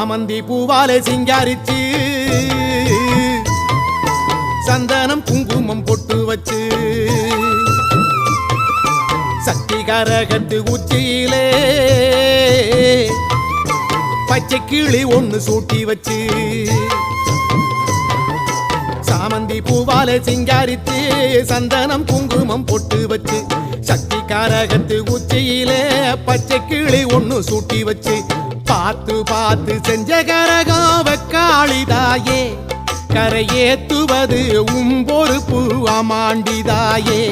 சாமந்தி பூவாலே சிங்காரிச்சு சந்தனம் குங்குமம் பொட்டு வச்சு சக்தி கரகத்து உச்சியிலே பச்சை கிளி ஒண்ணு சூட்டி வச்சு சாமந்தி பூவாலே சிங்காரித்து சந்தனம் குங்குமம் பொட்டு வச்சு சக்தி கரகத்து உச்சியிலே பச்சை கிளி ஒண்ணு சூட்டி வச்சு பார்த்து பார்த்து செஞ்ச கரகம் வெக்காளிதாயே கரையேத்துவது உம்பொறுப்பு அமாண்டிதாயே